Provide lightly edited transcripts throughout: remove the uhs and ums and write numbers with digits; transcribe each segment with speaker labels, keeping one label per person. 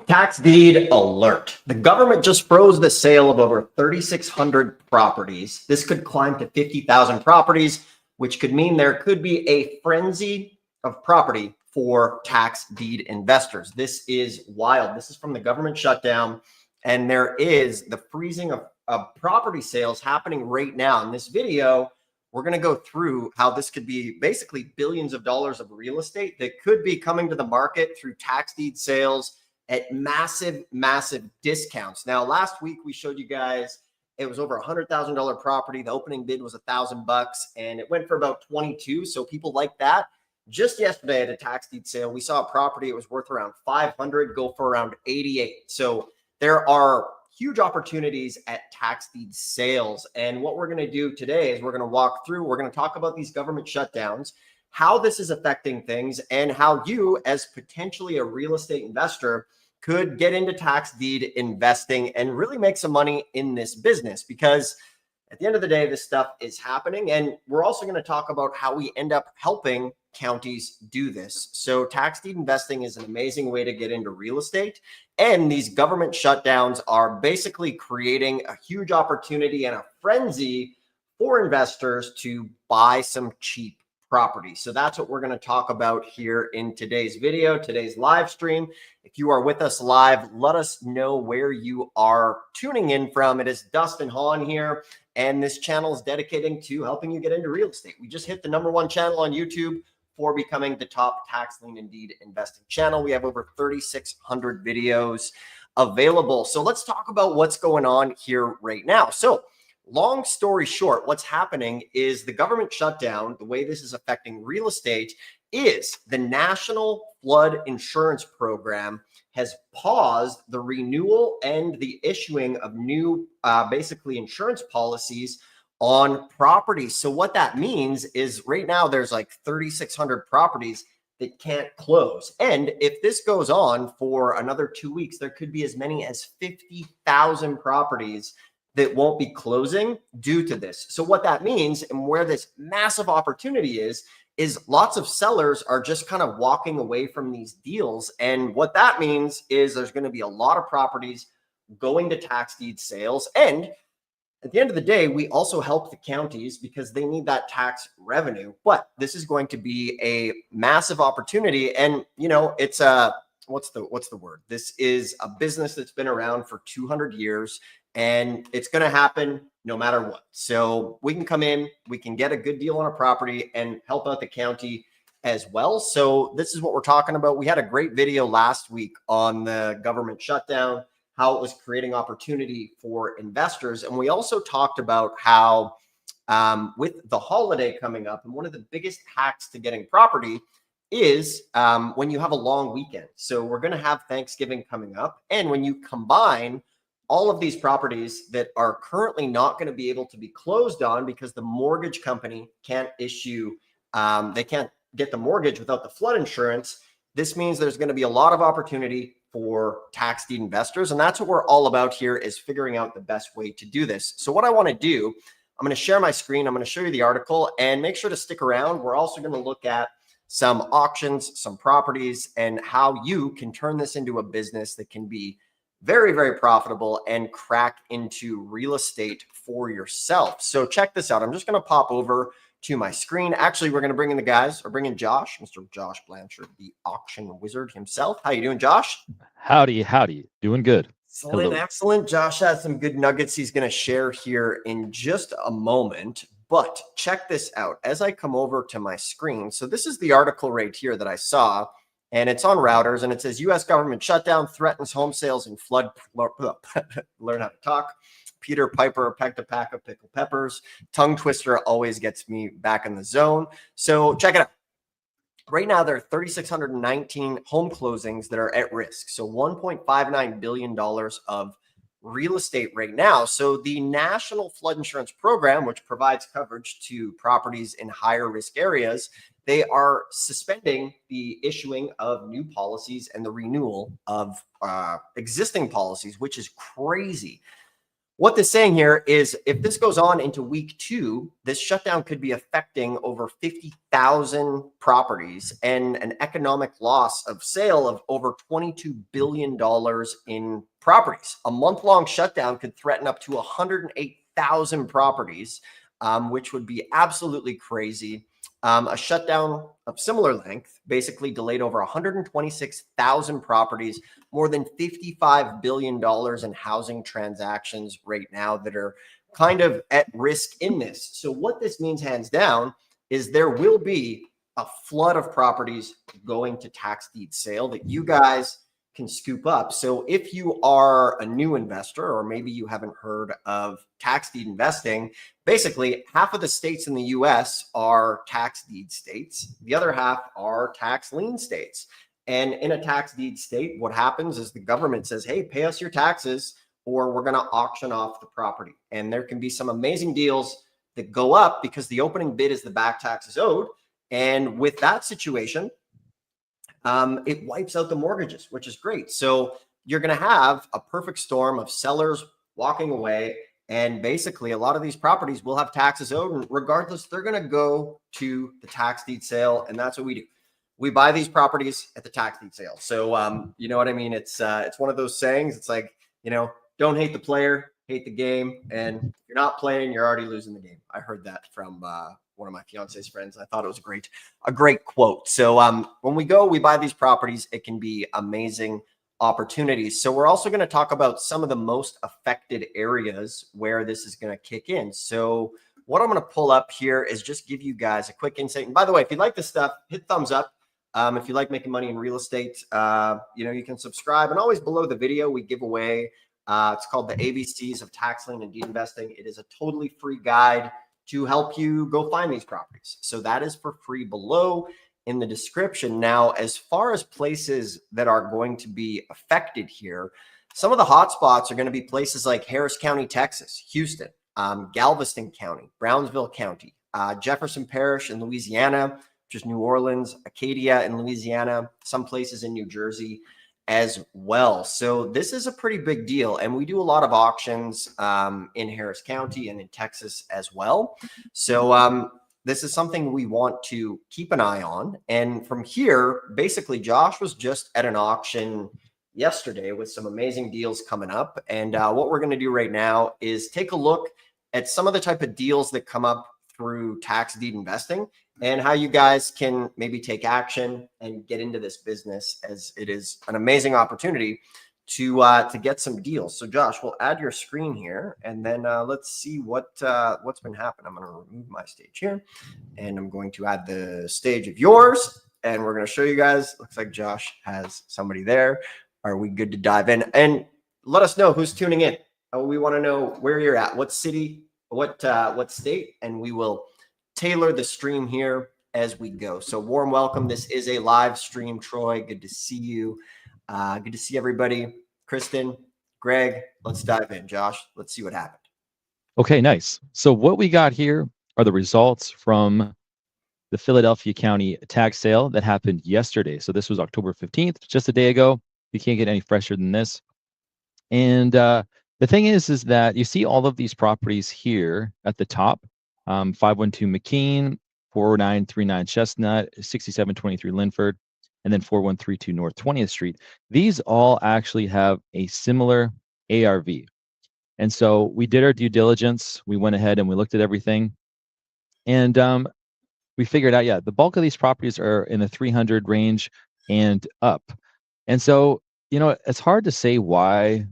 Speaker 1: Tax deed alert. The government just froze the sale of over 3,600 properties. This could climb to 50,000 properties, which could mean there could be a frenzy of property for tax deed investors. This is wild. This is from the government shutdown, and there is the freezing of property sales happening right now. In this video, we're going to go through how this could be basically billions of dollars of real estate that could be coming to the market through tax deed sales at massive, massive discounts. Now, last week we showed you guys it was over $100,000 property. The opening bid was $1,000 and it went for about 22. So people like that. Just yesterday at a tax deed sale, we saw a property. It was worth around 500, go for around 88. So there are huge opportunities at tax deed sales. And what we're going to do today is we're going to walk through, we're going to talk about these government shutdowns, how this is affecting things, and how you, as potentially a real estate investor, could get into tax deed investing and really make some money in this business. Because at the end of the day, this stuff is happening. And we're also going to talk about how we end up helping counties do this. So tax deed investing is an amazing way to get into real estate. And these government shutdowns are basically creating a huge opportunity and a frenzy for investors to buy some cheap property. So that's what we're going to talk about here in today's video, today's live stream. If you are with us live, let us know where you are tuning in from. It is Dustin Hahn here, and this channel is dedicated to helping you get into real estate. We just hit the #1 channel on YouTube for becoming the top tax lien and deed investing channel. We have over 3,600 videos available. So let's talk about what's going on here right now. So long story short, what's happening is the government shutdown, the way this is affecting real estate is the National Flood Insurance Program has paused the renewal and the issuing of new basically insurance policies on properties. So what that means is right now there's like 3,600 properties that can't close. And if this goes on for another 2 weeks, there could be as many as 50,000 properties that won't be closing due to this. So what that means and where this massive opportunity is lots of sellers are just kind of walking away from these deals. And what that means is there's going to be a lot of properties going to tax deed sales. And at the end of the day, we also help the counties because they need that tax revenue. But this is going to be a massive opportunity. And, you know, it's what's the word? This is a business that's been around for 200 years. And it's going to happen no matter what. So we can come in, we can get a good deal on a property and help out the county as well. So this is what we're talking about. We had a great video last week on the government shutdown, how it was creating opportunity for investors. And we also talked about how with the holiday coming up, and one of the biggest hacks to getting property is when you have a long weekend. So we're going to have Thanksgiving coming up. And when you combine all of these properties that are currently not going to be able to be closed on because the mortgage company can't issue, they can't get the mortgage without the flood insurance. This means there's going to be a lot of opportunity for tax deed investors. And that's what we're all about here, is figuring out the best way to do this. So what I want to do, I'm going to share my screen. I'm going to show you the article and make sure to stick around. We're also going to look at some auctions, some properties, and how you can turn this into a business that can be very, very profitable and crack into real estate for yourself. So check this out. I'm just going to pop over to my screen. Actually, we're going to bring in the guys, or bring in Josh, Mr. Josh Blanchard, the auction wizard himself. How you doing, Josh?
Speaker 2: Howdy. Doing good.
Speaker 1: Excellent, excellent. Josh has some good nuggets he's going to share here in just a moment. But check this out as I come over to my screen. So this is the article right here that I saw. And it's on Routers, and it says U.S. government shutdown threatens home sales and flood. Learn how to talk. Peter Piper, pecked a pack of pickled peppers. Tongue twister always gets me back in the zone. So check it out. Right now, there are 3,619 home closings that are at risk. So $1.59 billion of real estate right now. So the National Flood Insurance Program, which provides coverage to properties in higher risk areas, they are suspending the issuing of new policies and the renewal of existing policies, which is crazy. What this is saying here is if this goes on into week 2, this shutdown could be affecting over 50,000 properties and an economic loss of sale of over $22 billion in properties. A month-long shutdown could threaten up to 108,000 properties, which would be absolutely crazy. A shutdown of similar length basically delayed over 126,000 properties, more than $55 billion in housing transactions right now that are kind of at risk in this. So what this means, hands down, is there will be a flood of properties going to tax deed sale that you guys can scoop up. So if you are a new investor, or maybe you haven't heard of tax deed investing, basically half of the states in the US are tax deed states. The other half are tax lien states. And in a tax deed state, what happens is the government says, hey, pay us your taxes or we're going to auction off the property. And there can be some amazing deals that go up because the opening bid is the back taxes owed. And with that situation, it wipes out the mortgages, which is great. So you're going to have a perfect storm of sellers walking away. And basically, a lot of these properties will have taxes owed. And regardless, they're going to go to the tax deed sale. And that's what we do. We buy these properties at the tax deed sale. So, you know what I mean? It's one of those sayings. It's like, don't hate the player, hate the game. And if you're not playing, you're already losing the game. I heard that from one of my fiance's friends. I thought it was a great quote. So when we buy these properties, it can be amazing opportunities. So we're also going to talk about some of the most affected areas where this is going to kick in. So what I'm going to pull up here is just give you guys a quick insight. And by the way, if you like this stuff, hit thumbs up. If you like making money in real estate, you can subscribe. And always below the video, we give away, it's called the ABCs of Tax Lien and Deed Investing. It is a totally free guide to help you go find these properties. So that is for free below in the description. Now, as far as places that are going to be affected here, some of the hot spots are going to be places like Harris County, Texas, Houston, Galveston County, Brownsville County, Jefferson Parish in Louisiana, which is New Orleans, Acadia in Louisiana, some places in New Jersey as well. So this is a pretty big deal. And we do a lot of auctions in Harris County and in Texas as well. So this is something we want to keep an eye on. And from here, basically, Josh was just at an auction yesterday with some amazing deals coming up. And what we're going to do right now is take a look at some of the type of deals that come up through tax deed investing and how you guys can maybe take action and get into this business, as it is an amazing opportunity to get some deals. So Josh, we'll add your screen here, and then let's see what's been happening. I'm going to remove my stage here, and I'm going to add the stage of yours, and we're going to show you guys. Looks like Josh has somebody there. Are we good to dive in? And let us know who's tuning in. We want to know where you're at, what city, what state, and we will tailor the stream here as we go. So warm welcome. This is a live stream. Troy, good to see you. Good to see everybody. Kristen, Greg, let's dive in. Josh, let's see what happened.
Speaker 2: Okay, nice. So what we got here are the results from the Philadelphia County tax sale that happened yesterday. So this was October 15th, just a day ago. You can't get any fresher than this. And the thing is that you see all of these properties here at the top. 512 McKean, 4939 Chestnut, 6723 Linford, and then 4132 North 20th Street. These all actually have a similar ARV. And so we did our due diligence. We went ahead and we looked at everything. And we figured out, the bulk of these properties are in the 300 range and up. And so, it's hard to say why,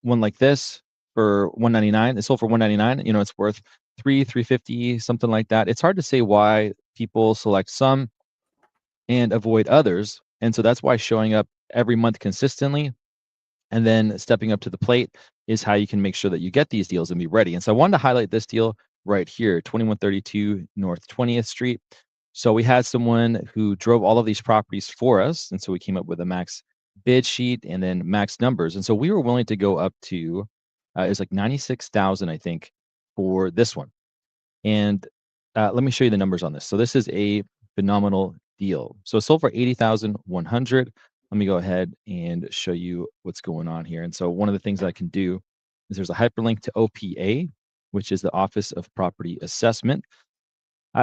Speaker 2: one like this for $199, it sold for $199, it's worth $350, something like that. It's hard to say why people select some and avoid others. And so that's why showing up every month consistently and then stepping up to the plate is how you can make sure that you get these deals and be ready. And so I wanted to highlight this deal right here, 2132 North 20th Street. So we had someone who drove all of these properties for us. And so we came up with a max bid sheet and then max numbers. And so we were willing to go up to, it was like 96,000, I think, for this one. And let me show you the numbers on this. So this is a phenomenal deal. So it sold for 80,100. Let me go ahead and show you what's going on here. And so one of the things I can do is there's a hyperlink to OPA, which is the Office of Property Assessment.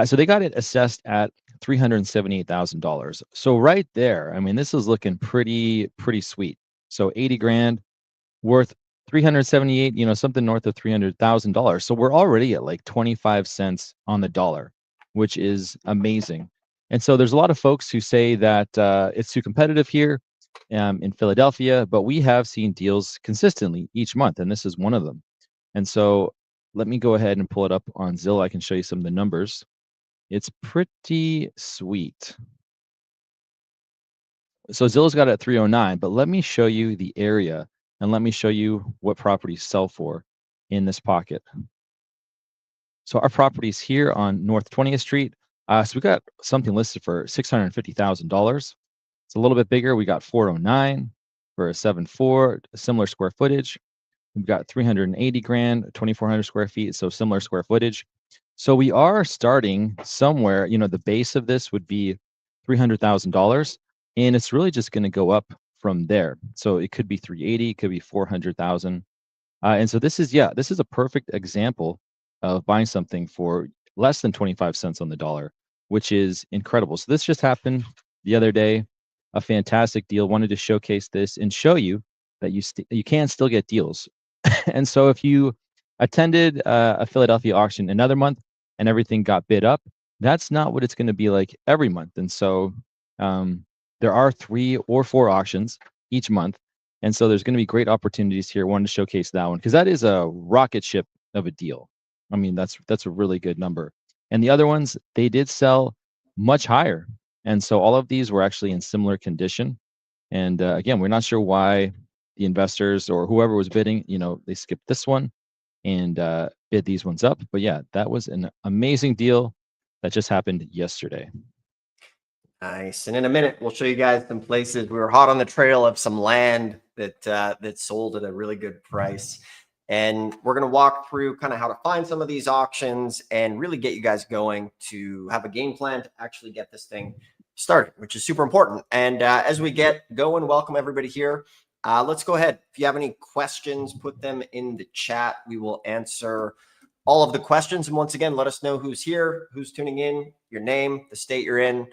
Speaker 2: So they got it assessed at $378,000. So right there, I mean, this is looking pretty sweet. So 80 grand worth 378, something north of $300,000. So we're already at like 25 cents on the dollar, which is amazing. And so there's a lot of folks who say that it's too competitive here in Philadelphia, but we have seen deals consistently each month, and this is one of them. And so let me go ahead and pull it up on Zillow. I can show you some of the numbers. It's pretty sweet. So Zillow's got it at 309, but let me show you the area and let me show you what properties sell for in this pocket. So our properties here on North 20th Street. So we got something listed for $650,000. It's a little bit bigger. We got 409 for a 7.4, similar square footage. We've got 380 grand, 2,400 square feet, so similar square footage. So we are starting somewhere, the base of this would be $300,000, and it's really just going to go up from there. So it could be 380, it could be 400,000. And so this is a perfect example of buying something for less than 25 cents on the dollar, which is incredible. So this just happened the other day, a fantastic deal. Wanted to showcase this and show you that you can still get deals. And so if you attended a Philadelphia auction another month and everything got bid up, that's not what it's going to be like every month. And so there are 3 or 4 auctions each month. And so there's going to be great opportunities here. I wanted to showcase that one because that is a rocket ship of a deal. I mean, that's a really good number. And the other ones, they did sell much higher. And so all of these were actually in similar condition. And again, we're not sure why the investors or whoever was bidding, they skipped this one and bid these ones up. But yeah, that was an amazing deal that just happened yesterday.
Speaker 1: Nice. And in a minute, we'll show you guys some places. We were hot on the trail of some land that sold at a really good price. And we're going to walk through kind of how to find some of these auctions and really get you guys going to have a game plan to actually get this thing started, which is super important. And as we get going, welcome everybody here. Let's go ahead. If you have any questions, put them in the chat. We will answer all of the questions. And once again, let us know who's here, who's tuning in, your name, the state you're in.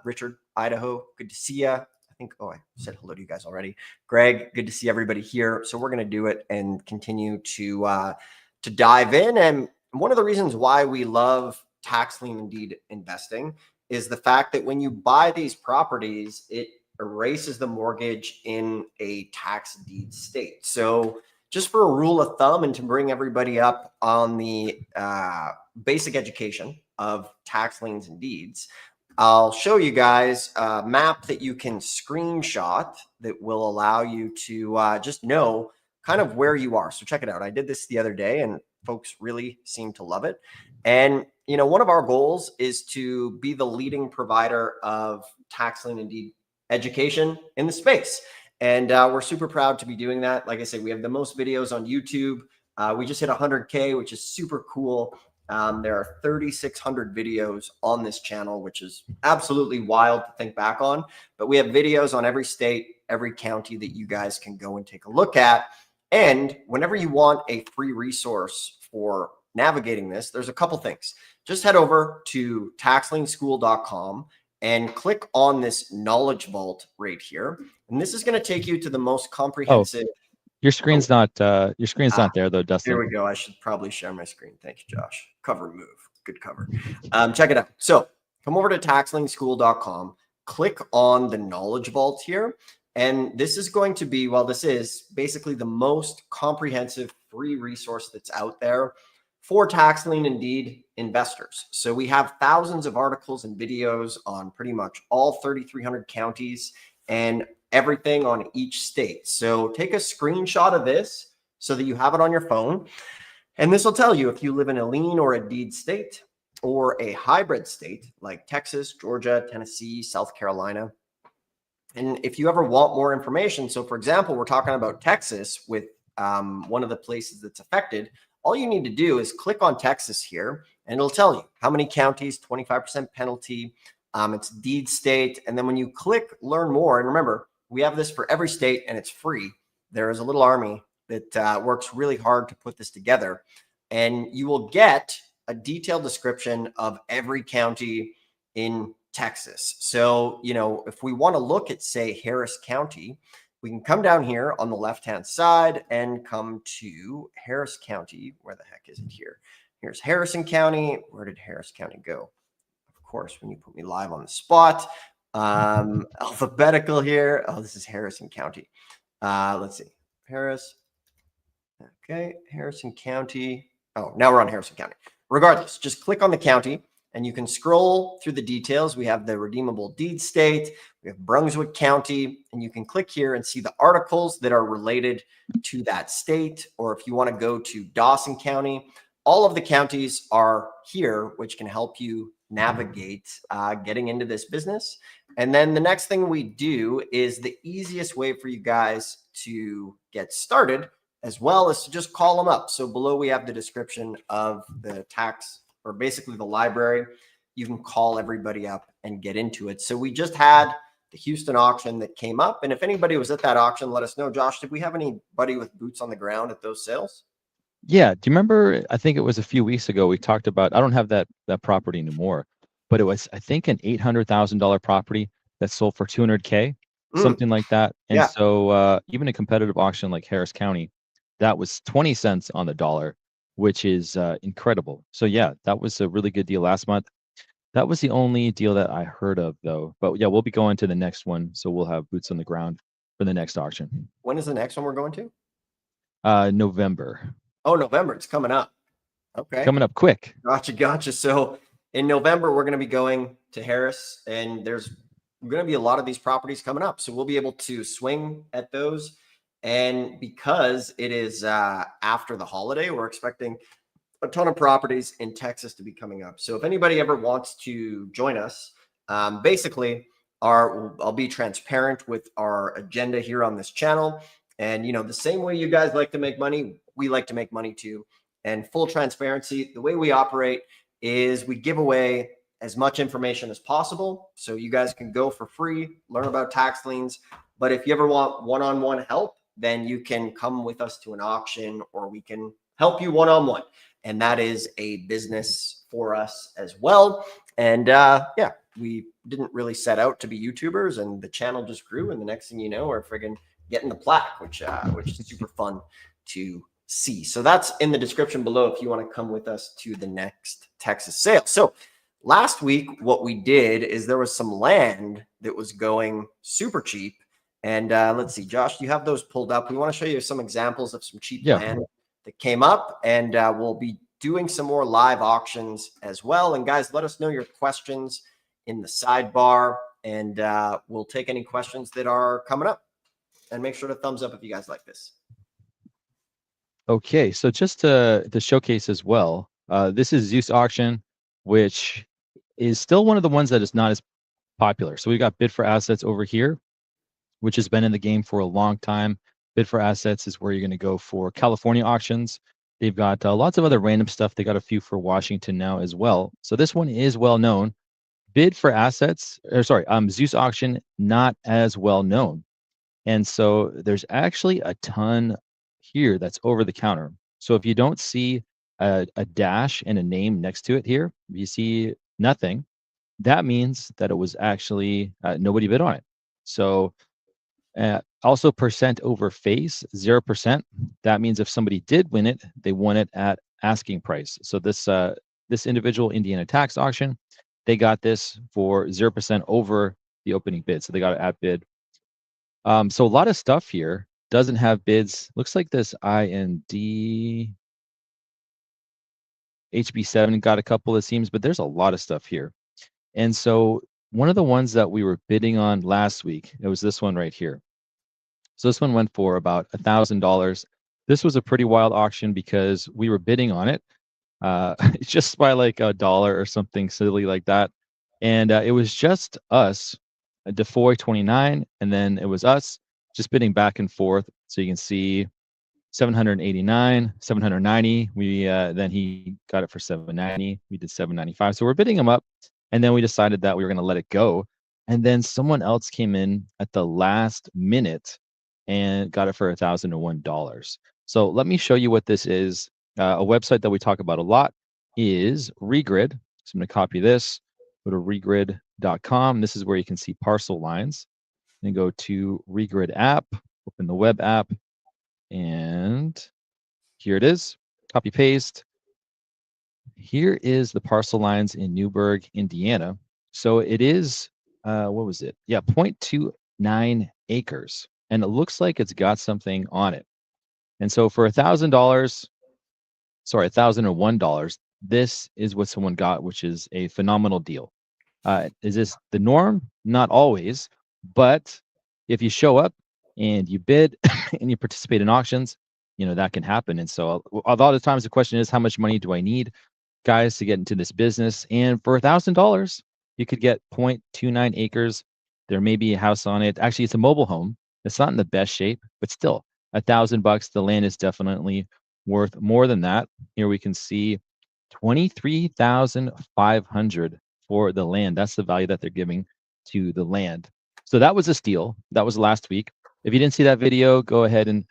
Speaker 1: Richard, Idaho, good to see you. I think, I said hello to you guys already. Greg, good to see everybody here. So we're going to do it and continue to dive in. And one of the reasons why we love tax lien and deed investing is the fact that when you buy these properties, it erases the mortgage in a tax deed state. So just for a rule of thumb and to bring everybody up on the basic education of tax liens and deeds, I'll show you guys a map that you can screenshot that will allow you to just know kind of where you are. So check it out. I did this the other day and folks really seem to love it. And, one of our goals is to be the leading provider of tax lien and deed education in the space. And we're super proud to be doing that. Like I said, we have the most videos on YouTube. We just hit 100K, which is super cool. There are 3,600 videos on this channel, which is absolutely wild to think back on. But we have videos on every state, every county that you guys can go and take a look at. And whenever you want a free resource for navigating this, there's a couple things. Just head over to taxlienschool.com and click on this knowledge vault right here. And this is going to take you to the most comprehensive.
Speaker 2: Your screen's not there though, Dustin.
Speaker 1: Here we go. I should probably share my screen. Thank you, Josh. Cover move. Good cover. Check it out. So come over to taxlienschool.com, click on the knowledge vault here. And this is going to be, this is basically the most comprehensive free resource that's out there for tax lien and deed investors. So we have thousands of articles and videos on pretty much all 3,300 counties and everything on each state. So take a screenshot of this so that you have it on your phone. And this will tell you if you live in a lien or a deed state or a hybrid state like Texas, Georgia, Tennessee, South Carolina. And if you ever want more information, so for example, we're talking about Texas with one of the places that's affected. All you need to do is click on Texas here and it'll tell you how many counties, 25% penalty, it's deed state. And then when you click learn more, and remember, we have this for every state and it's free. There is a little army that works really hard to put this together. And you will get a detailed description of every county in Texas. So, if we want to look at, say, Harris County, we can come down here on the left-hand side and come to Harris County. Where the heck is it here? Here's Harrison County. Where did Harris County go? Of course, when you put me live on the spot. Alphabetical here. Oh, this is Harrison County. Let's see. Harris. Okay, Harrison County. Oh, now we're on Harrison County. Regardless, just click on the county and you can scroll through the details. We have the redeemable deed state. We have Brunswick County, and you can click here and see the articles that are related to that state. Or if you want to go to Dawson County, all of the counties are here, which can help you navigate getting into this business. And then the next thing we do is the easiest way for you guys to get started, as well as to just call them up. So below we have the description of the tax, or basically the library. You can call everybody up and get into it. So we just had the Houston auction that came up. And if anybody was at that auction, let us know. Josh, did we have anybody with boots on the ground at those sales?
Speaker 2: Yeah. Do you remember, I think it was a few weeks ago, we talked about, I don't have that property anymore, but it was, I think, an $800,000 property that sold for 200K, something like that. And
Speaker 1: Yeah.
Speaker 2: so even a competitive auction like Harris County, that was 20 cents on the dollar, which is incredible. So yeah, that was a really good deal last month. That was the only deal that I heard of, though. But yeah, we'll be going to the next one, so we'll have boots on the ground for the next auction.
Speaker 1: When is the next one we're going to?
Speaker 2: November.
Speaker 1: Oh, November. It's coming up. Okay.
Speaker 2: Coming up quick.
Speaker 1: Gotcha. So in November, we're going to be going to Harris, and there's going to be a lot of these properties coming up. So we'll be able to swing at those. And because it is after the holiday, we're expecting a ton of properties in Texas to be coming up. So if anybody ever wants to join us, basically I'll be transparent with our agenda here on this channel. And, the same way you guys like to make money, we like to make money too. And full transparency, the way we operate is we give away as much information as possible. So you guys can go for free, learn about tax liens. But if you ever want one-on-one help, then you can come with us to an auction, or we can help you one-on-one. And that is a business for us as well. And yeah, we didn't really set out to be YouTubers, and the channel just grew. And the next thing you know, we're friggin' getting the plaque, which is super fun to see. So that's in the description below if you want to come with us to the next Texas sale. So last week, what we did is there was some land that was going super cheap. And let's see, Josh, do you have those pulled up? We want to show you some examples of some cheap land that came up, and we'll be doing some more live auctions as well. And guys, let us know your questions in the sidebar, and we'll take any questions that are coming up. And make sure to thumbs up if you guys like this.
Speaker 2: Okay, so just to showcase as well, this is Zeus Auction, which is still one of the ones that is not as popular. So we've got Bid for Assets over here, which has been in the game for a long time. Bid for Assets is where you're going to go for California auctions. They've got lots of other random stuff. They got a few for Washington now as well. So this one is well known. Bid for Assets, Zeus Auction, not as well known. And so there's actually a ton here that's over the counter. So if you don't see a dash and a name next to it here, if you see nothing, that means that it was actually nobody bid on it. So also percent over face, 0%. That means if somebody did win it, they won it at asking price. So this individual Indiana tax auction, they got this for 0% over the opening bid. So they got it at bid. So a lot of stuff here doesn't have bids. Looks like this IND HB7 got a couple, it seems, but there's a lot of stuff here. And so one of the ones that we were bidding on last week, it was this one right here. So this one went for about $1,000. This was a pretty wild auction because we were bidding on it just by like $1 or something silly like that. And it was just us, DeFoy 29, and then it was us just bidding back and forth. So you can see 789, 790. We then he got it for 790. We did 795. So we're bidding him up, and then we decided that we were going to let it go. And then someone else came in at the last minute and got it for $1,001. So let me show you what this is. A website that we talk about a lot is Regrid. So I'm going to copy this, go to regrid.com. This is where you can see parcel lines. Then go to Regrid app, open the web app, and here it is. Copy paste. Here is the parcel lines in Newburgh, Indiana. So it is, what was it? Yeah, 0.29 acres. And it looks like it's got something on it. And so for $1,000, sorry, $1,001, this is what someone got, which is a phenomenal deal. Is this the norm? Not always, but if you show up and you bid and you participate in auctions, that can happen. And so a lot of times the question is, how much money do I need, guys, to get into this business? And for $1,000, you could get 0.29 acres. There may be a house on it. Actually, it's a mobile home. It's not in the best shape, but still $1,000. The land is definitely worth more than that. Here we can see 23,500 for the land. That's the value that they're giving to the land. So that was a steal. That was last week. If you didn't see that video, go ahead and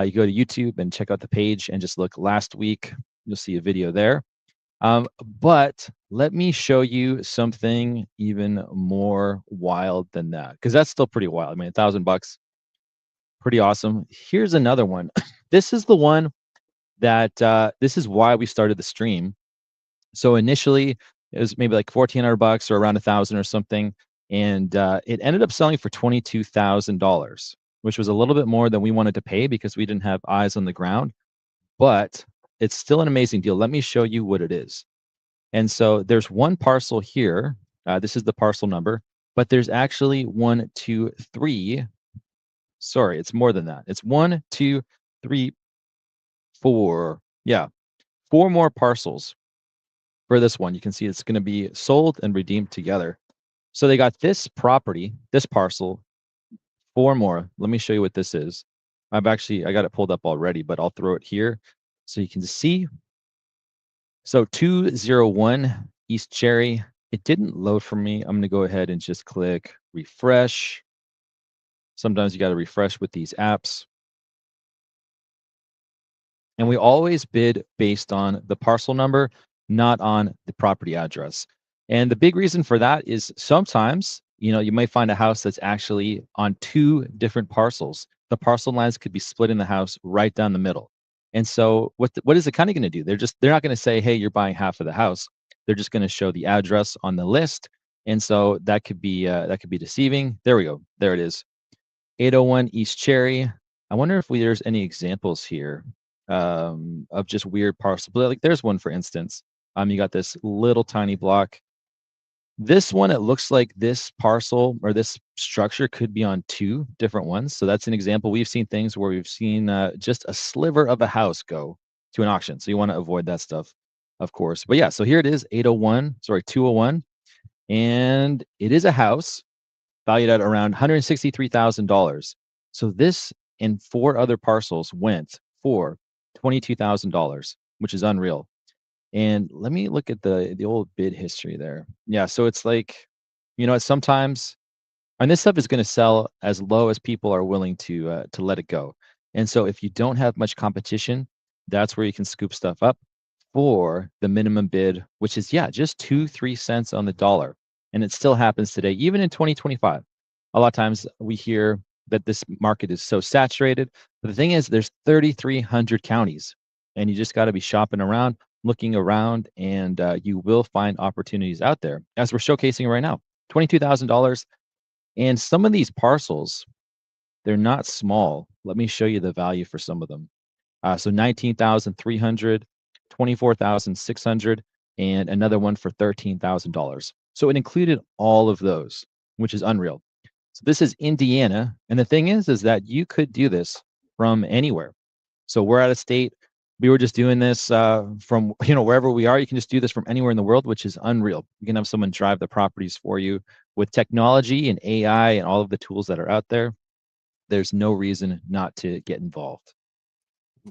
Speaker 2: you go to YouTube and check out the page and just look last week. You'll see a video there. But let me show you something even more wild than that, because that's still pretty wild. I mean, $1,000, pretty awesome. Here's another one. This is the one that this is why we started the stream. So initially it was maybe like $1,400 or around 1,000 or something, and it ended up selling for $22,000, which was a little bit more than we wanted to pay because we didn't have eyes on the ground. But it's still an amazing deal. Let me show you what it is. And so there's one parcel here. This is the parcel number, but there's actually 1, 2, 3. Sorry, it's more than that. It's 1, 2, 3, 4. Yeah, 4 more parcels for this one. You can see it's going to be sold and redeemed together. So they got this property, this parcel, 4 more. Let me show you what this is. I got it pulled up already, but I'll throw it here so you can see. So 201 East Cherry. It didn't load for me. I'm going to go ahead and just click refresh. Sometimes you got to refresh with these apps. And we always bid based on the parcel number, not on the property address. And the big reason for that is sometimes, you might find a house that's actually on 2 different parcels. The parcel lines could be split in the house right down the middle. And so what is it kind of going to do? They're not going to say, hey, you're buying half of the house. They're just going to show the address on the list. And so that could be deceiving. There we go. There it is. 801 East Cherry. I wonder if there's any examples here of just weird parcels. Like there's one, for instance. You got this little tiny block. This one, it looks like this parcel or this structure could be on 2 different ones. So that's an example. We've seen things where we've seen just a sliver of a house go to an auction. So you want to avoid that stuff, of course. But yeah, so here it is, 201. And it is a house valued at around $163,000. So this and 4 other parcels went for $22,000, which is unreal. And let me look at the old bid history there. Yeah, so it's like, sometimes, and this stuff is going to sell as low as people are willing to let it go. And so if you don't have much competition, that's where you can scoop stuff up for the minimum bid, which is just 2-3 cents on the dollar. And it still happens today, even in 2025. A lot of times we hear that this market is so saturated. But the thing is, there's 3,300 counties, and you just got to be shopping around, looking around, and you will find opportunities out there, as we're showcasing right now. $22,000. And some of these parcels, they're not small. Let me show you the value for some of them. So 19,300, 24,600, and another one for $13,000. So it included all of those, which is unreal. So this is Indiana. And the thing is that you could do this from anywhere. So we're out of state. We were just doing this from, wherever we are. You can just do this from anywhere in the world, which is unreal. You can have someone drive the properties for you. With technology and AI and all of the tools that are out there, there's no reason not to get involved.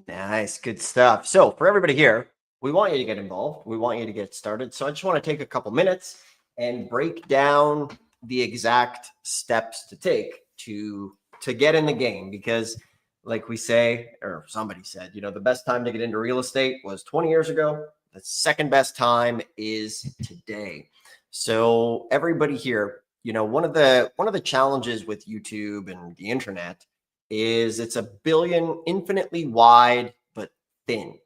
Speaker 1: Nice, good stuff. So for everybody here, we want you to get involved. We want you to get started. So I just want to take a couple minutes and break down the exact steps to take to get in the game, because like we say, or somebody said, you know, the best time to get into real estate was 20 years ago. The second best time is today. So everybody here, you know, one of the challenges with YouTube and the internet is it's a billion infinitely wide but thin.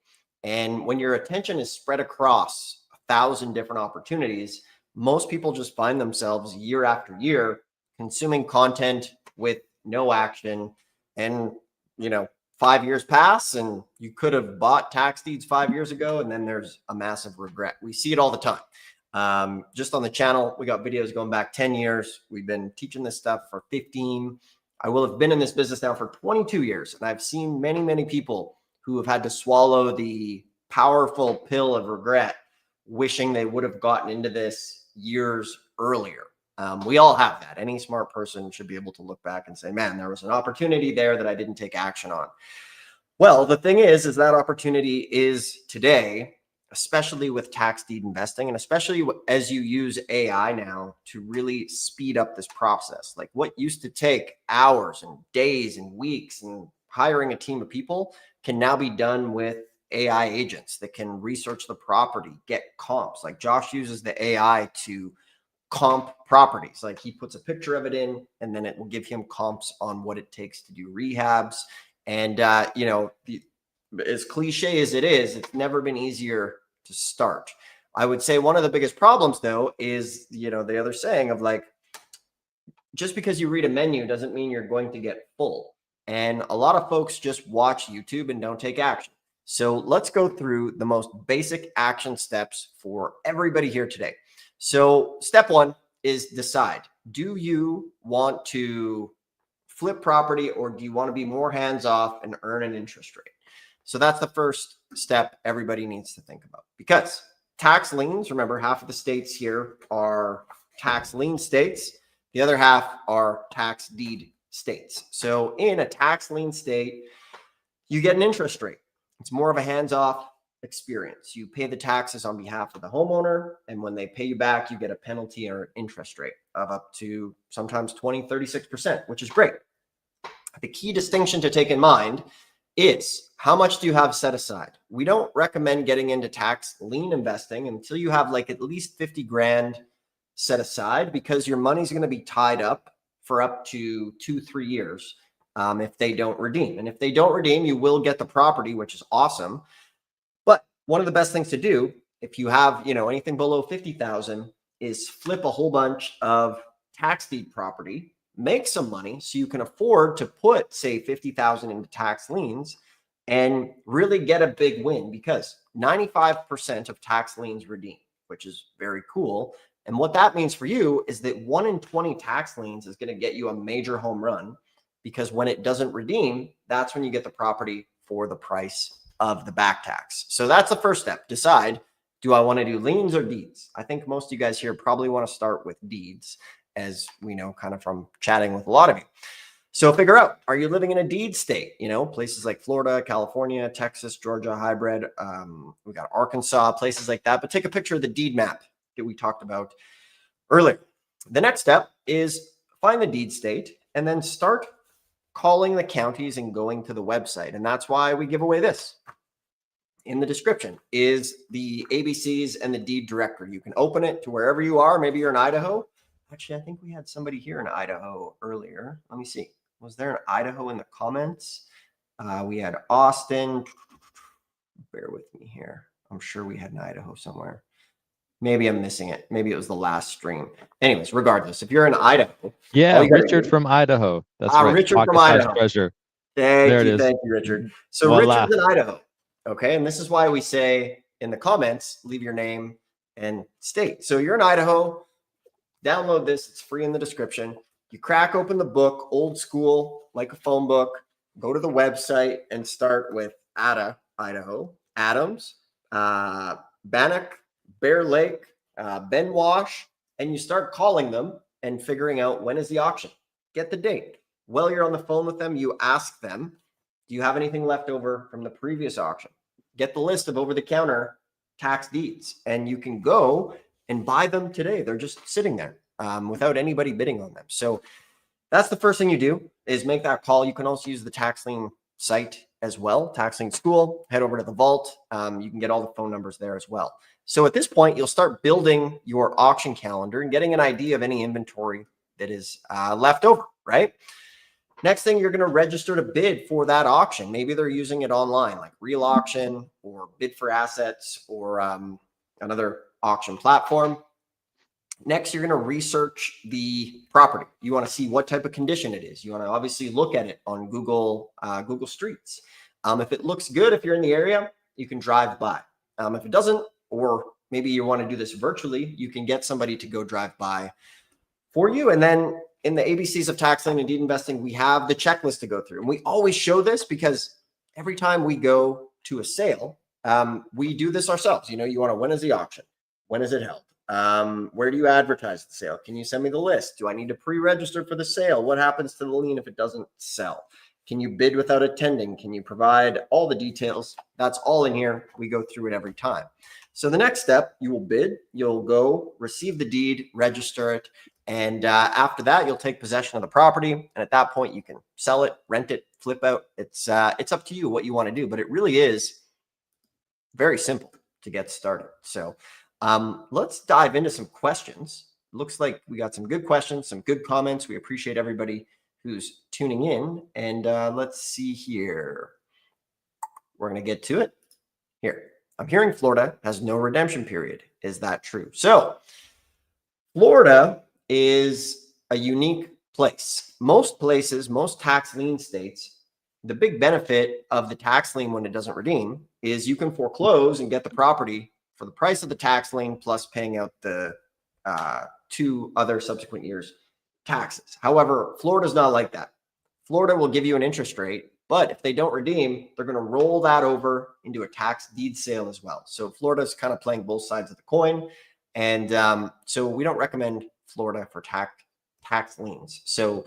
Speaker 1: And when your attention is spread across 1,000 different opportunities, most people just find themselves year after year consuming content with no action. And, you know, 5 years pass and you could have bought tax deeds 5 years ago, and then there's a massive regret. We see it all the time. Just on the channel, we got videos going back 10 years. We've been teaching this stuff for 15. I will have been in this business now for 22 years, and I've seen many, many people who have had to swallow the powerful pill of regret, wishing they would have gotten into this years earlier. We all have that. Any smart person should be able to look back and say, man, there was an opportunity there that I didn't take action on. Well, the thing is that opportunity is today, especially with tax deed investing, and especially as you use AI now to really speed up this process. Like what used to take hours and days and weeks and hiring a team of people can now be done with AI agents that can research the property, get comps. Like Josh uses the AI to comp properties. Like he puts a picture of it in, and then it will give him comps on what it takes to do rehabs. And, you know, as cliche as it is, it's never been easier to start. I would say one of the biggest problems, though, is, you know, the other saying of like, just because you read a menu doesn't mean you're going to get full. And a lot of folks just watch YouTube and don't take action. So let's go through the most basic action steps for everybody here today. So step one is decide. Do you want to flip property, or do you want to be more hands off and earn an interest rate? So that's the first step everybody needs to think about, because tax liens, remember, half of the states here are tax lien states. The other half are tax deed states. So in a tax lien state, you get an interest rate. It's more of a hands-off experience. You pay the taxes on behalf of the homeowner, and when they pay you back, you get a penalty or interest rate of up to sometimes 20, 36%, which is great. The key distinction to take in mind is how much do you have set aside? We don't recommend getting into tax lien investing until you have like at least 50 grand set aside, because your money's going to be tied up for up to 2-3 years if they don't redeem. And if they don't redeem, you will get the property, which is awesome. But one of the best things to do if you have, you know, anything below 50,000 is flip a whole bunch of tax deed property, make some money so you can afford to put, say, 50,000 into tax liens and really get a big win, because 95% of tax liens redeem, which is very cool. And what that means for you is that 1 in 20 tax liens is going to get you a major home run, because when it doesn't redeem, that's when you get the property for the price of the back tax. So that's the first step. Decide, do I want to do liens or deeds? I think most of you guys here probably want to start with deeds, as we know kind of from chatting with a lot of you. So figure out, are you living in a deed state? You know, places like Florida, California, Texas, Georgia, hybrid. We got Arkansas, places like that. But take a picture of the deed map that we talked about earlier. The next step is find the deed state and then start calling the counties and going to the website. And that's why we give away this. In the description is the ABCs and the deed directory. You can open it to wherever you are. Maybe you're in Idaho. Actually, I think we had somebody here in Idaho earlier. Let me see. Was there an Idaho in the comments? We had Austin. Bear with me here. I'm sure we had an Idaho somewhere. Maybe I'm missing it. Maybe it was the last stream. Anyways, regardless, if you're in Idaho.
Speaker 2: Yeah, Richard from Idaho. That's right.
Speaker 1: Richard
Speaker 2: Pocket
Speaker 1: from Idaho.
Speaker 2: Treasure.
Speaker 1: Thank you, Richard. So
Speaker 2: Voila.
Speaker 1: Richard's in Idaho. Okay. And this is why we say in the comments, leave your name and state. So you're in Idaho. Download this. It's free in the description. You crack open the book, old school, like a phone book. Go to the website and start with Ada, Idaho, Adams, Bannock, Bear Lake, Ben Wash, and you start calling them and figuring out when is the auction. Get the date. While you're on the phone with them, you ask them, do you have anything left over from the previous auction? Get the list of over-the-counter tax deeds, and you can go and buy them today. They're just sitting there without anybody bidding on them. So that's the first thing you do, is make that call. You can also use the tax lien site as well, Tax Lien School. Head over to the vault. You can get all the phone numbers there as well. So at this point, you'll start building your auction calendar and getting an idea of any inventory that is left over, right? Next thing, you're going to register to bid for that auction. Maybe they're using it online, like Real Auction or Bid for Assets or another auction platform. Next, you're going to research the property. You want to see what type of condition it is. You want to obviously look at it on Google Streets. If it looks good, if you're in the area, you can drive by. If it doesn't, or maybe you want to do this virtually, you can get somebody to go drive by for you. And then in the ABCs of tax lien and deed investing, we have the checklist to go through. And we always show this because every time we go to a sale, we do this ourselves. You want to, when is the auction? When is it held? Where do you advertise the sale? Can you send me the list? Do I need to pre-register for the sale? What happens to the lien if it doesn't sell? Can you bid without attending? Can you provide all the details? That's all in here. We go through it every time. So the next step, you will bid, you'll go receive the deed, register it. And after that, you'll take possession of the property. And at that point, you can sell it, rent it, flip out. It's up to you what you want to do, but it really is very simple to get started. So let's dive into some questions. Looks like we got some good questions, some good comments. We appreciate everybody who's tuning in. And let's see here. We're going to get to it here. I'm hearing Florida has no redemption period. Is that true? So Florida is a unique place. Most places, most tax lien states, the big benefit of the tax lien when it doesn't redeem is you can foreclose and get the property for the price of the tax lien plus paying out the 2 other subsequent years taxes. However, Florida's not like that. Florida will give you an interest rate, but if they don't redeem, they're going to roll that over into a tax deed sale as well. So Florida's kind of playing both sides of the coin. And so we don't recommend Florida for tax liens. So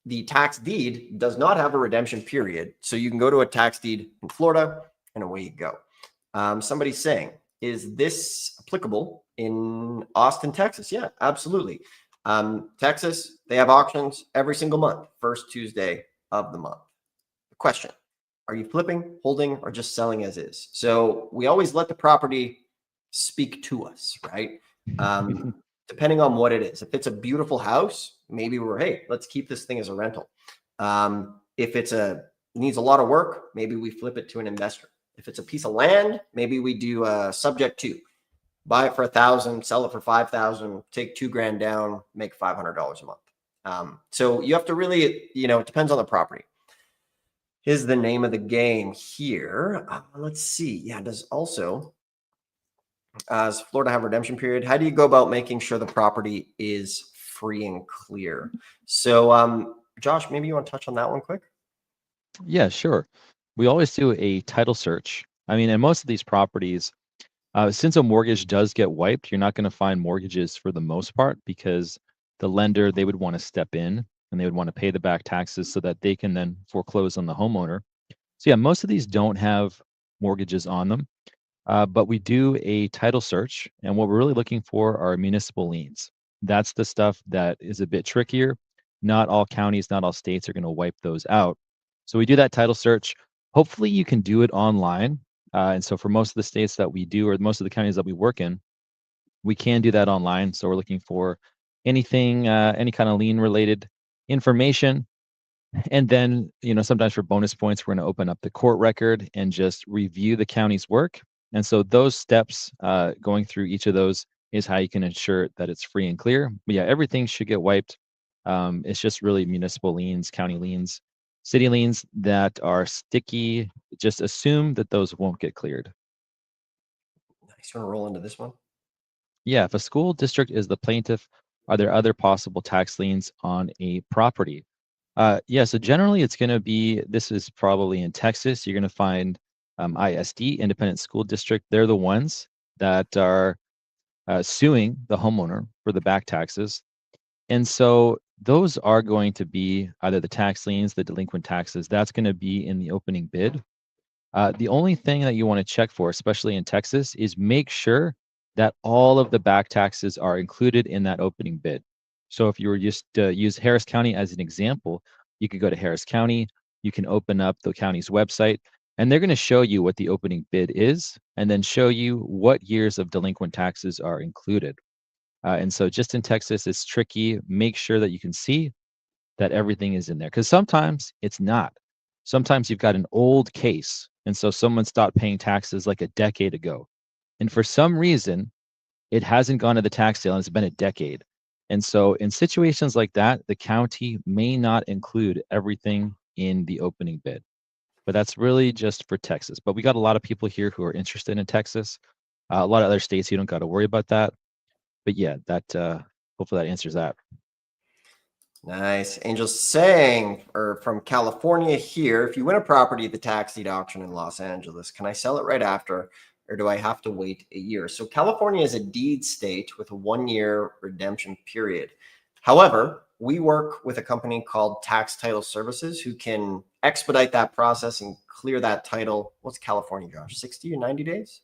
Speaker 1: the tax deed does not have a redemption period. So you can go to a tax deed in Florida and away you go. Somebody's saying, is this applicable in Austin, Texas? Yeah, absolutely. Texas, they have auctions every single month, first Tuesday of the month. The question, are you flipping, holding, or just selling as is? So we always let the property speak to us, right? Depending on what it is. If it's a beautiful house, maybe hey, let's keep this thing as a rental. If needs a lot of work, maybe we flip it to an investor. If it's a piece of land, maybe we do a subject to. Buy it for $1,000, sell it for $5,000, take $2,000 down, make $500 a month. So you have to really, it depends on the property. Is the name of the game here. Let's see. Yeah, does Florida have a redemption period? How do you go about making sure the property is free and clear? So, Josh, maybe you want to touch on that one quick?
Speaker 2: Yeah, sure. We always do a title search. I mean, in most of these properties, since a mortgage does get wiped, you're not going to find mortgages for the most part because the lender, they would want to step in and they would want to pay the back taxes so that they can then foreclose on the homeowner. So yeah, most of these don't have mortgages on them, but we do a title search. And what we're really looking for are municipal liens. That's the stuff that is a bit trickier. Not all counties, not all states are going to wipe those out. So we do that title search. Hopefully you can do it online. And so for most of the states that we do, or most of the counties that we work in, we can do that online. So we're looking for anything, any kind of lien related information. And then, sometimes for bonus points, we're going to open up the court record and just review the county's work. And so those steps, going through each of those is how you can ensure that it's free and clear. But yeah, everything should get wiped. It's just really municipal liens, county liens, city liens that are sticky. Just assume that those won't get cleared.
Speaker 1: Nice. You want to roll into this one?
Speaker 2: Yeah, if a school district is the plaintiff, are there other possible tax liens on a property? Yeah, so generally it's going to be, this is probably in Texas, you're going to find ISD, Independent School District. They're the ones that are suing the homeowner for the back taxes. And so those are going to be either the tax liens, the delinquent taxes. That's going to be in the opening bid. The only thing that you want to check for, especially in Texas, is make sure that all of the back taxes are included in that opening bid. So if you were just use Harris County as an example, you could go to Harris County. you can open up the county's website, and they're going to show you what the opening bid is, and then show you what years of delinquent taxes are included. And so just in Texas, it's tricky. Make sure that you can see that everything is in there, because sometimes it's not. Sometimes you've got an old case, and so someone stopped paying taxes like a decade ago. And for some reason, it hasn't gone to the tax sale and it's been a decade. And so in situations like that, the county may not include everything in the opening bid. But that's really just for Texas. But we got a lot of people here who are interested in Texas. A lot of other states, you don't got to worry about that. But yeah, that hopefully that answers that.
Speaker 1: Nice. Angel's saying, or from California here, if you win a property at the tax deed auction in Los Angeles, can I sell it right after, or do I have to wait a year? So California is a deed state with a 1-year redemption period. However, we work with a company called Tax Title Services who can expedite that process and clear that title. What's California, Josh? 60 or 90 days?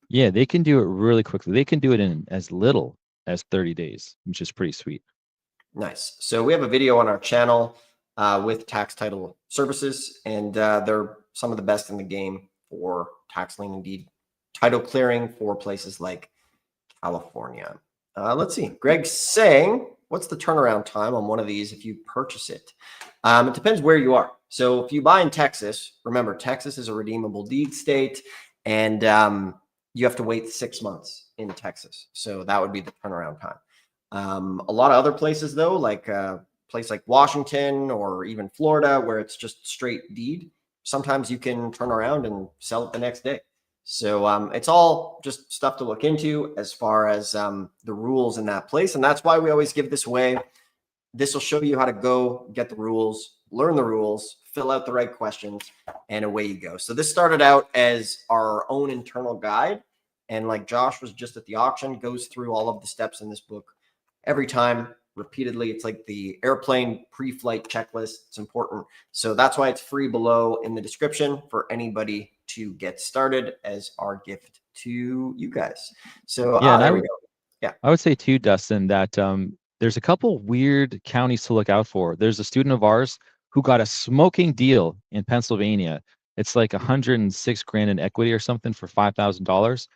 Speaker 2: Yeah, they can do it really quickly. They can do it in as little as 30 days, which is pretty sweet.
Speaker 1: Nice. So we have a video on our channel with Tax Title Services, and they're some of the best in the game for tax lien and deed title clearing for places like California. Let's see. Greg's saying, what's the turnaround time on one of these if you purchase it? It depends where you are. So if you buy in Texas, remember, Texas is a redeemable deed state, and you have to wait 6 months in Texas. So that would be the turnaround time. A lot of other places, though, like a place like Washington or even Florida, where it's just straight deed, sometimes you can turn around and sell it the next day. So it's all just stuff to look into as far as the rules in that place. And that's why we always give this away. This will show you how to go get the rules, learn the rules, fill out the right questions, and away you go. So this started out as our own internal guide. And like Josh was just at the auction, goes through all of the steps in this book every time repeatedly. It's like the airplane pre-flight checklist. It's important. So that's why it's free below in the description for anybody to get started as our gift to you guys. So
Speaker 2: Yeah, and
Speaker 1: there we go. Yeah.
Speaker 2: I would say too, Dustin, that there's a couple weird counties to look out for. There's a student of ours who got a smoking deal in Pennsylvania. It's like 106 grand in equity or something for $5,000,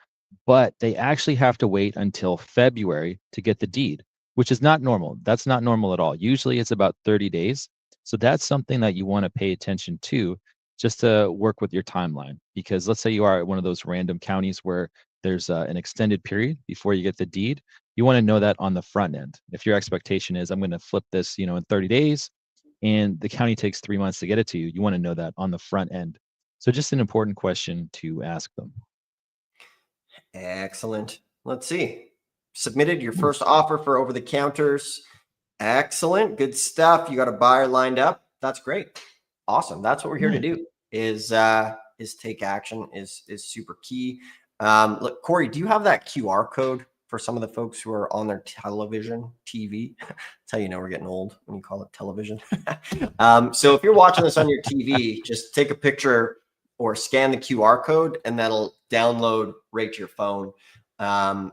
Speaker 2: but they actually have to wait until February to get the deed, which is not normal. That's not normal at all. Usually it's about 30 days. So that's something that you want to pay attention to, just to work with your timeline. Because let's say you are at one of those random counties where there's an extended period before you get the deed. You want to know that on the front end. If your expectation is I'm going to flip this, in 30 days, and the county takes 3 months to get it to you, you want to know that on the front end. So just an important question to ask them.
Speaker 1: Excellent. Let's see. Submitted your first offer for over the counters. Excellent. Good stuff. You got a buyer lined up. That's great. Awesome. That's what we're here to do is take action is super key. Look, Corey, do you have that QR code for some of the folks who are on their TV? That's how you know we're getting old when you call it television. So if you're watching this on your TV, just take a picture or scan the QR code, and that'll download right to your phone.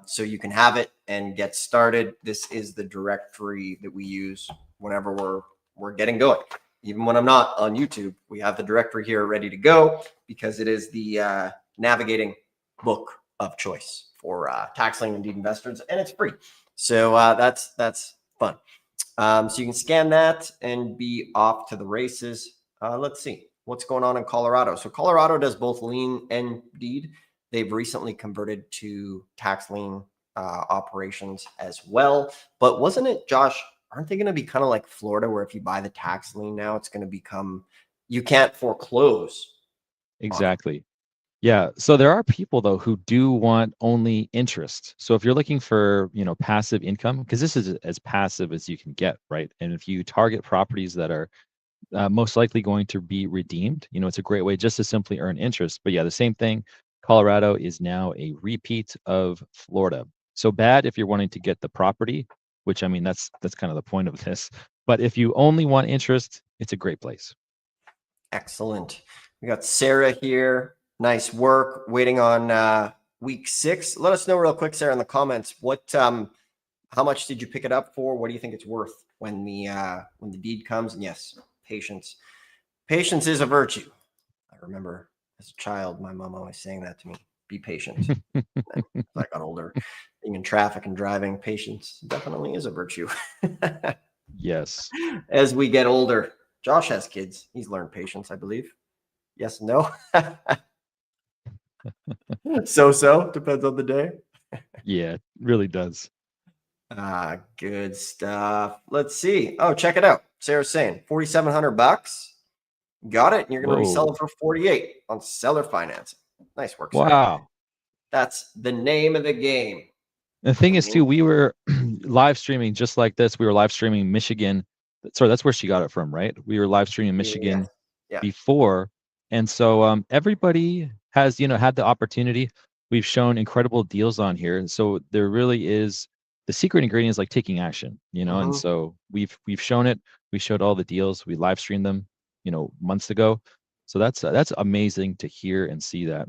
Speaker 1: So you can have it and get started. This is the directory that we use whenever we're getting going. Even when I'm not on YouTube, we have the directory here ready to go because it is the navigating book of choice for tax lien and deed investors, and it's free. So that's fun. So you can scan that and be off to the races. Let's see what's going on in Colorado. So Colorado does both lien and deed. They've recently converted to tax lien operations as well. But wasn't it, Josh, aren't they going to be kind of like Florida, where if you buy the tax lien now, it's going to become, you can't foreclose?
Speaker 2: Exactly. Yeah. So there are people though who do want only interest. So if you're looking for, passive income, because this is as passive as you can get, right? And if you target properties that are most likely going to be redeemed, it's a great way just to simply earn interest. But yeah, the same thing. Colorado is now a repeat of Florida. So bad if you're wanting to get the property, which I mean, that's kind of the point of this. But if you only want interest, it's a great place.
Speaker 1: Excellent. We got Sarah here. Nice work. Waiting on week 6. Let us know real quick, Sarah, in the comments. How much did you pick it up for? What do you think it's worth when the deed comes? And yes, patience. Patience is a virtue. I remember as a child, my mom always saying that to me. Be patient. As I got older, being in traffic and driving, patience definitely is a virtue.
Speaker 2: Yes.
Speaker 1: As we get older, Josh has kids. He's learned patience, I believe. Yes and no. So depends on the day.
Speaker 2: Yeah, it really does.
Speaker 1: Good stuff. Let's see. Oh, check it out. Sarah's saying $4,700. Got it. And you're going to resell
Speaker 2: Whoa.
Speaker 1: it for 48 on seller financing. Nice work, Sarah.
Speaker 2: Wow.
Speaker 1: That's the name of the game.
Speaker 2: The thing is, too, we were live streaming just like this. We were live streaming Michigan. Sorry, that's where she got it from, right? We were live streaming Michigan
Speaker 1: Yeah.
Speaker 2: before. And so everybody has, had the opportunity. We've shown incredible deals on here. And so there really is the secret ingredient is like taking action, and so we've shown it. We showed all the deals. We live streamed them, months ago. So that's amazing to hear and see that.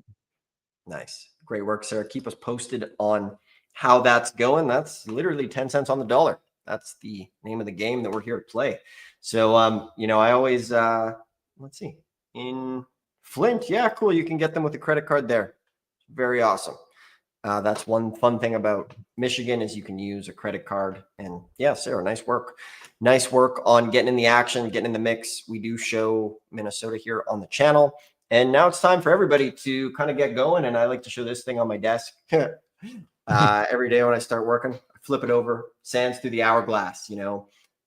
Speaker 1: Nice. Great work, Sarah. Keep us posted on how that's going. That's literally 10 cents on the dollar. That's the name of the game that we're here to play. So, I always, let's see, in Flint. Yeah, cool. You can get them with a credit card there. Very awesome. That's one fun thing about Michigan is you can use a credit card. And yeah, Sarah, nice work. Nice work on getting in the action, getting in the mix. We do show Minnesota here on the channel. And now it's time for everybody to kind of get going. And I like to show this thing on my desk. Every day when I start working, I flip it over, sands through the hourglass,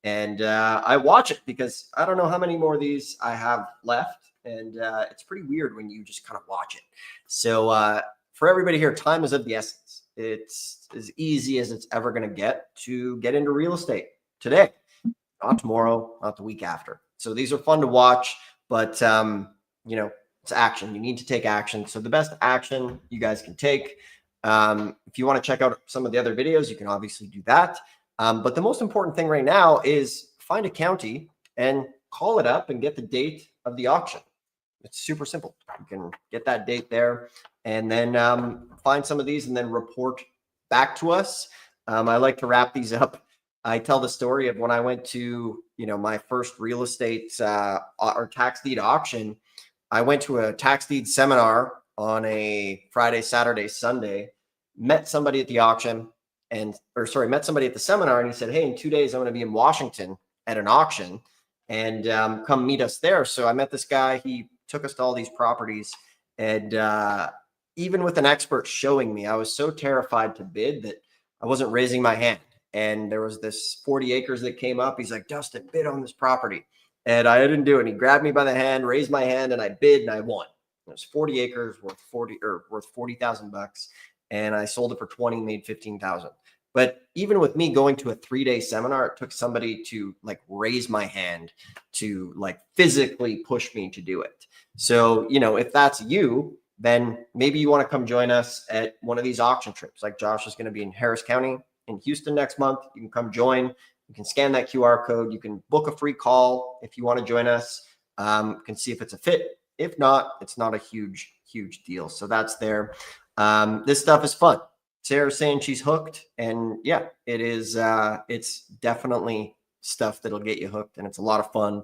Speaker 1: and I watch it because I don't know how many more of these I have left. And it's pretty weird when you just kind of watch it. So for everybody here, time is of the essence. It's as easy as it's ever going to get into real estate today, not tomorrow, not the week after. So these are fun to watch, but it's action. You need to take action. So the best action you guys can take. If you want to check out some of the other videos, you can obviously do that. But the most important thing right now is find a county and call it up and get the date of the auction. It's super simple. You can get that date there and then find some of these and then report back to us. I like to wrap these up. I tell the story of when I went to, my first real estate or tax deed auction. I went to a tax deed seminar on a Friday, Saturday, Sunday, met somebody at the met somebody at the seminar, and he said, hey, in 2 days, I'm going to be in Washington at an auction and come meet us there. So I met this guy. He took us to all these properties. And even with an expert showing me, I was so terrified to bid that I wasn't raising my hand. And there was this 40 acres that came up. He's like, Dustin, bid on this property. And I didn't do it. And he grabbed me by the hand, raised my hand, and I bid and I won. It was 40 acres worth $40,000, and I sold it for 20, made 15,000. But even with me going to a 3-day seminar, it took somebody to raise my hand to physically push me to do it. So, if that's you, then maybe you want to come join us at one of these auction trips. Like Josh is going to be in Harris County in Houston next month. You can come join. You can scan that QR code. You can book a free call if you want to join us. You can see if it's a fit. If not, it's not a huge deal. So that's there. This stuff is fun. Sarah's saying she's hooked, and yeah, it is. It's definitely stuff that'll get you hooked, and it's a lot of fun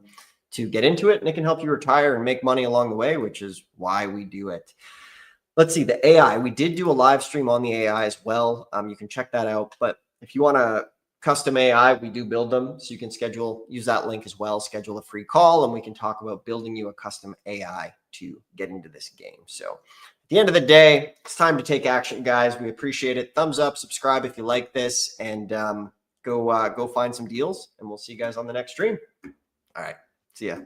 Speaker 1: to get into it, and it can help you retire and make money along the way, which is why we do it. Let's see, the AI. We did do a live stream on the AI as well. You can check that out. But if you want to custom AI, we do build them. So you can use that link as well, schedule a free call, and we can talk about building you a custom AI to get into this game. So at the end of the day, it's time to take action, guys. We appreciate it. Thumbs up, subscribe if you like this, and go find some deals, and we'll see you guys on the next stream. All right. See ya.